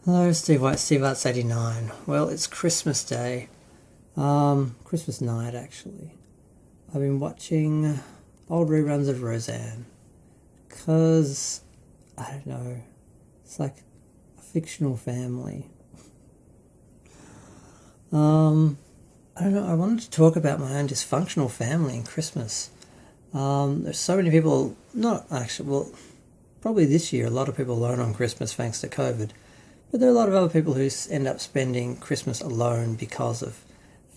Hello, Steve White, Steve Arts 89. Well, it's Christmas Day. Christmas night, actually. I've been watching old reruns of Roseanne. Because, I don't know, it's like a fictional family. I don't know, I wanted to talk about my own dysfunctional family in Christmas. There's so many people, not actually, well, probably this year, a lot of people alone on Christmas thanks to COVID. But there are a lot of other people who end up spending Christmas alone because of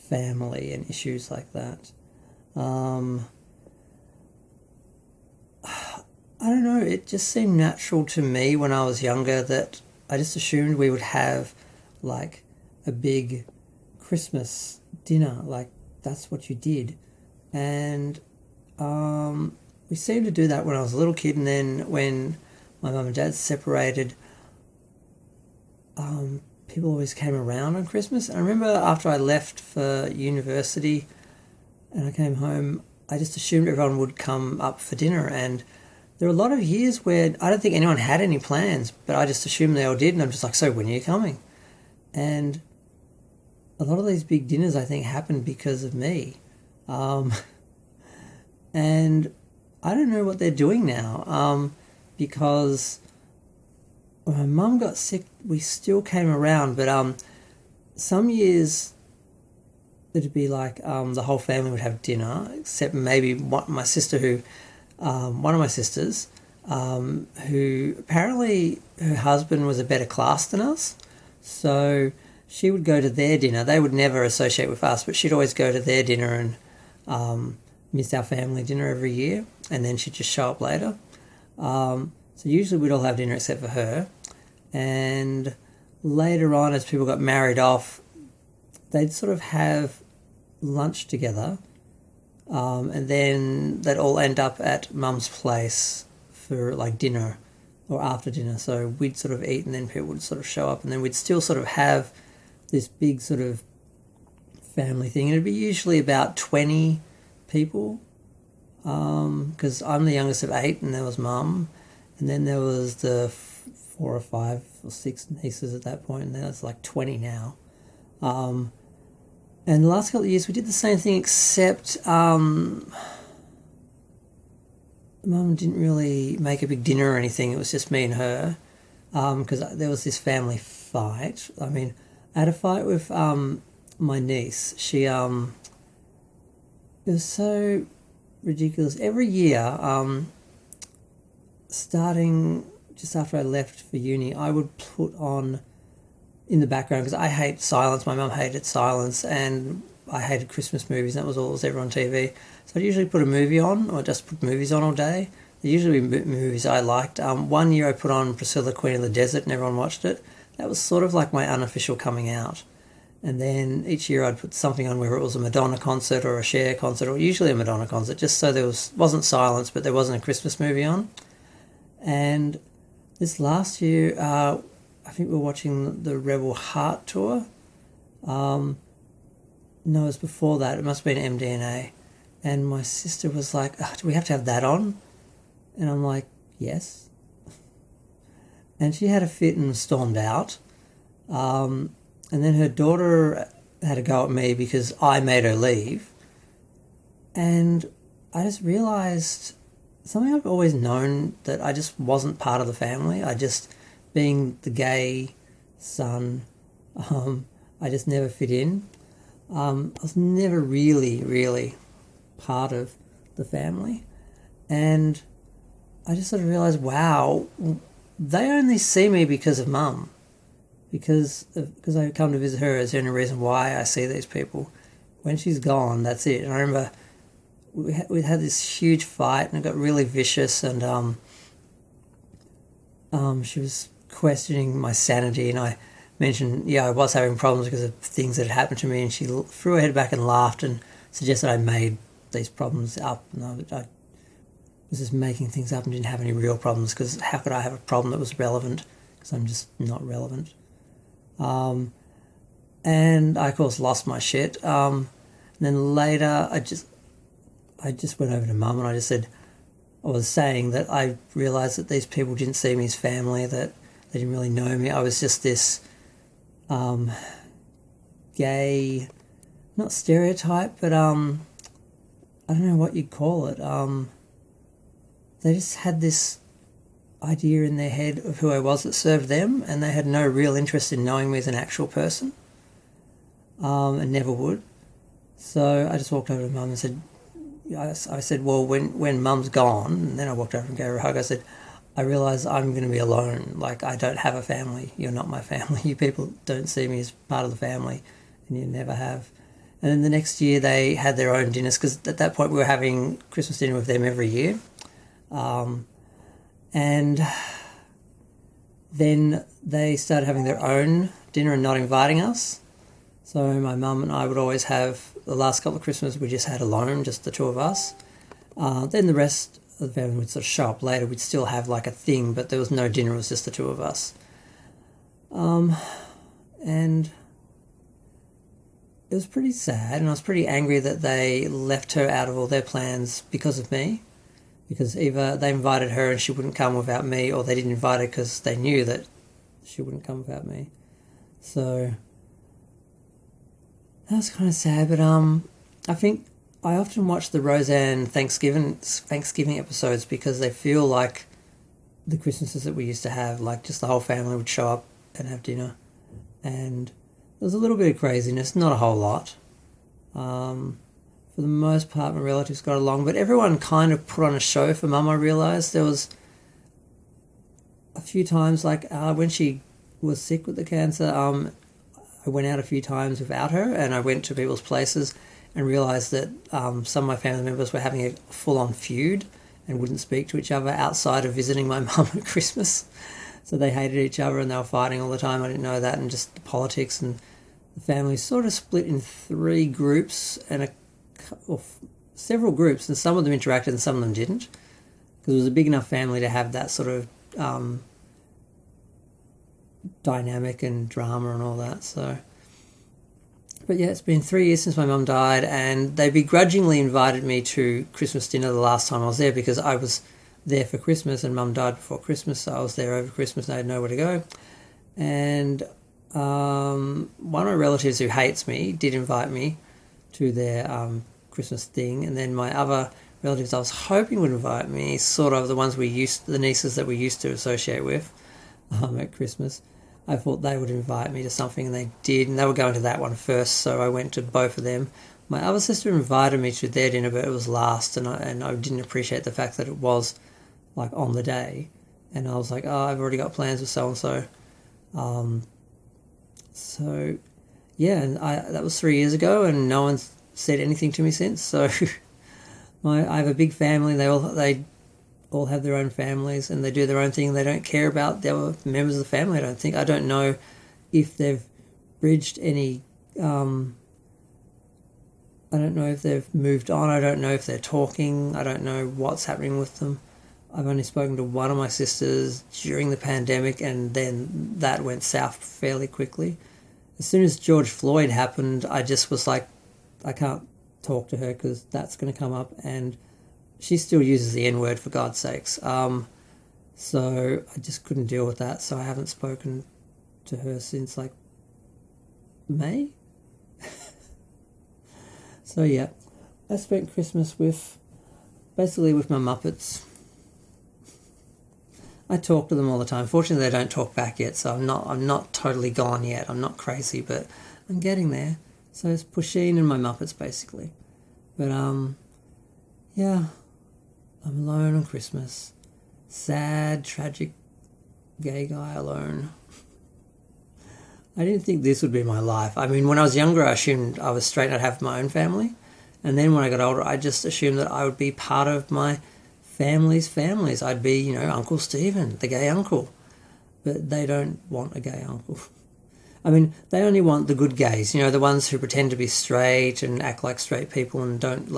family and issues like that. I don't know, it just seemed natural to me when I was younger that I just assumed we would have like a big Christmas dinner, like that's what you did. And we seemed to do that when I was a little kid, and then when my mum and dad separated, people always came around on Christmas. I remember after I left for university and I came home, I just assumed everyone would come up for dinner. And there were a lot of years where I don't think anyone had any plans, but I just assumed they all did. And I'm just like, so when are you coming? And a lot of these big dinners, I think, happened because of me. And I don't know what they're doing now, because when my mum got sick, we still came around, but some years it'd be like the whole family would have dinner, except maybe my sister, one of my sisters, who apparently her husband was a better class than us, so she would go to their dinner. They would never associate with us, but she'd always go to their dinner and miss our family dinner every year, and then she'd just show up later. So usually we'd all have dinner except for her. And later on, as people got married off, they'd sort of have lunch together, and then they'd all end up at mum's place for like dinner or after dinner. So we'd sort of eat, and then people would sort of show up, and then we'd still sort of have this big sort of family thing. And it'd be usually about 20 people, because I'm the youngest of 8, and there was mum, and then there was the 4 or 5 or 6 nieces at that point, and then it's like 20 now. And the last couple of years we did the same thing, except mum didn't really make a big dinner or anything. It was just me and her, because there was this family fight. I mean, I had a fight with my niece. She it was so ridiculous. Every year, starting just after I left for uni, I would put on in the background, because I hate silence. My mum hated silence, and I hated Christmas movies. That was all that was ever on TV. So I'd usually put a movie on, or just put movies on all day. They're usually movies I liked. One year I put on Priscilla, Queen of the Desert, and everyone watched it. That was sort of like my unofficial coming out. And then each year I'd put something on, whether it was a Madonna concert or a Cher concert, or usually a Madonna concert, just so there wasn't silence, but there wasn't a Christmas movie on. And this last year, I think we were watching the Rebel Heart tour. No, it was before that. It must have been MDNA. And my sister was like, do we have to have that on? And I'm like, yes. And she had a fit and stormed out. And then her daughter had a go at me because I made her leave. And I just realised something I've always known, that I just wasn't part of the family. Being the gay son, I just never fit in. I was never really part of the family. And I just sort of realised, wow, they only see me because of mum. Because I come to visit her is the only reason why I see these people. When she's gone, that's it. And I remember we had this huge fight, and it got really vicious, and she was questioning my sanity, and I mentioned, I was having problems because of things that had happened to me, and she threw her head back and laughed and suggested I made these problems up, and I was just making things up and didn't have any real problems, because how could I have a problem that was relevant, because I'm just not relevant. And I, of course, lost my shit. And then later, I just went over to mum, and I just said, I was saying that I realised that these people didn't see me as family, that They didn't really know me. I was just this gay, not stereotype, but I don't know what you'd call it. They just had this idea in their head of who I was that served them, and they had no real interest in knowing me as an actual person, and never would. So I just walked over to Mum and said, I said, well, when Mum's gone, and then I walked over and gave her a hug, I said, I realise I'm going to be alone. Like, I don't have a family. You're not my family. You people don't see me as part of the family, and you never have. And then the next year they had their own dinners, because at that point we were having Christmas dinner with them every year. And then they started having their own dinner and not inviting us. So my mum and I would always have, the last couple of Christmas we just had alone, just the two of us. Then the rest of the family would sort of show up later. We'd still have like a thing, but there was no dinner, it was just the two of us. And it was pretty sad, and I was pretty angry that they left her out of all their plans because of me. Because either they invited her and she wouldn't come without me, or they didn't invite her because they knew that she wouldn't come without me. So that was kind of sad, but I think I often watch the Roseanne Thanksgiving episodes because they feel like the Christmases that we used to have, like just the whole family would show up and have dinner. And there was a little bit of craziness, not a whole lot. For the most part, my relatives got along, but everyone kind of put on a show for Mum, I realised. There was a few times, like when she was sick with the cancer, I went out a few times without her, and I went to people's places and realised that some of my family members were having a full-on feud and wouldn't speak to each other outside of visiting my mum at Christmas. So they hated each other and they were fighting all the time. I didn't know that, and just the politics, and the family sort of split in three groups and several groups, and some of them interacted and some of them didn't, because it was a big enough family to have that sort of dynamic and drama and all that. So, but yeah, it's been 3 years since my mum died, and they begrudgingly invited me to Christmas dinner the last time I was there, because I was there for Christmas and Mum died before Christmas, so I was there over Christmas and I had nowhere to go. And one of my relatives who hates me did invite me to their Christmas thing, and then my other relatives I was hoping would invite me, sort of the ones the nieces that we used to associate with at Christmas, I thought they would invite me to something, and they did, and they were going to that one first, so I went to both of them. My other sister invited me to their dinner, but it was last, and I didn't appreciate the fact that it was like on the day, and I was like, oh, I've already got plans with so-and-so. So yeah, and that was 3 years ago, and no one's said anything to me since. So I have a big family. They all have their own families, and they do their own thing. They don't care about the other members of the family, I don't think. I don't know if they've bridged any... I don't know if they've moved on. I don't know if they're talking. I don't know what's happening with them. I've only spoken to one of my sisters during the pandemic, and then that went south fairly quickly. As soon as George Floyd happened, I just was like, I can't talk to her because that's going to come up, and she still uses the N-word, for God's sakes. So I just couldn't deal with that, so I haven't spoken to her since like May. So yeah, I spent Christmas basically with my Muppets. I talk to them all the time. Fortunately, they don't talk back yet, so I'm not totally gone yet. I'm not crazy, but I'm getting there. So it's Pusheen and my Muppets, basically. But, yeah, I'm alone on Christmas. Sad, tragic, gay guy alone. I didn't think this would be my life. I mean, when I was younger, I assumed I was straight and I'd have my own family. And then when I got older, I just assumed that I would be part of my families. I'd be, Uncle Stephen, the gay uncle. But they don't want a gay uncle. I mean, they only want the good gays, the ones who pretend to be straight and act like straight people and don't,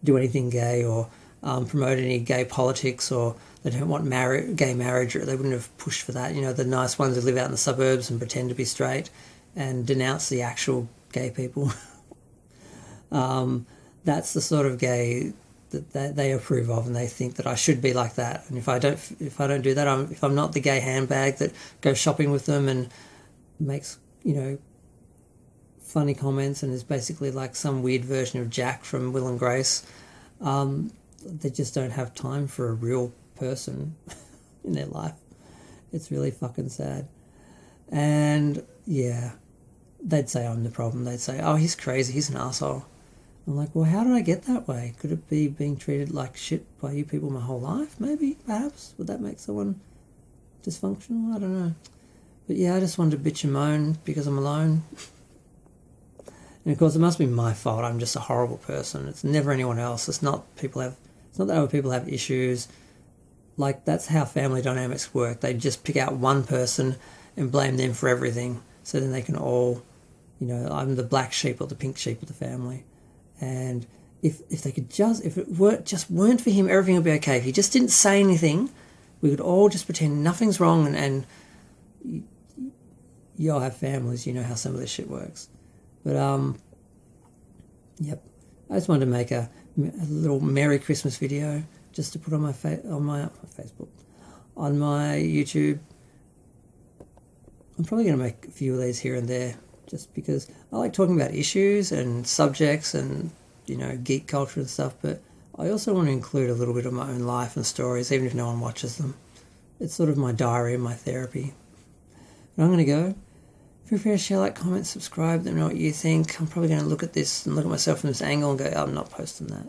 do anything gay or promote any gay politics, or they don't want gay marriage, or they wouldn't have pushed for that. The nice ones who live out in the suburbs and pretend to be straight and denounce the actual gay people. That's the sort of gay that they approve of, and they think that I should be like that. And if I don't do that, if I'm not the gay handbag that goes shopping with them and makes, funny comments and is basically like some weird version of Jack from Will and Grace, they just don't have time for a real person in their life. It's really fucking sad. And yeah, they'd say I'm the problem. They'd say, oh, he's crazy, he's an asshole. I'm like, well, how did I get that way? Could it be being treated like shit by you people my whole life? Maybe, perhaps. Would that make someone dysfunctional? I don't know. But yeah, I just wanted to bitch and moan because I'm alone. And of course, it must be my fault. I'm just a horrible person. It's never anyone else. It's not that other people have issues. Like, that's how family dynamics work. They just pick out one person and blame them for everything. So then they can all, I'm the black sheep or the pink sheep of the family. And if it weren't for him, everything would be okay. If he just didn't say anything, we would all just pretend nothing's wrong. And you all have families, you know how some of this shit works. But yep. I just wanted to make a little Merry Christmas video just to put on my Facebook, on my YouTube. I'm probably going to make a few of these here and there, just because I like talking about issues and subjects and, geek culture and stuff, but I also want to include a little bit of my own life and stories, even if no one watches them. It's sort of my diary and my therapy. But I'm going to go. Feel free to share, like, comment, subscribe, let me know what you think. I'm probably going to look at this and look at myself from this angle and go, I'm not posting that.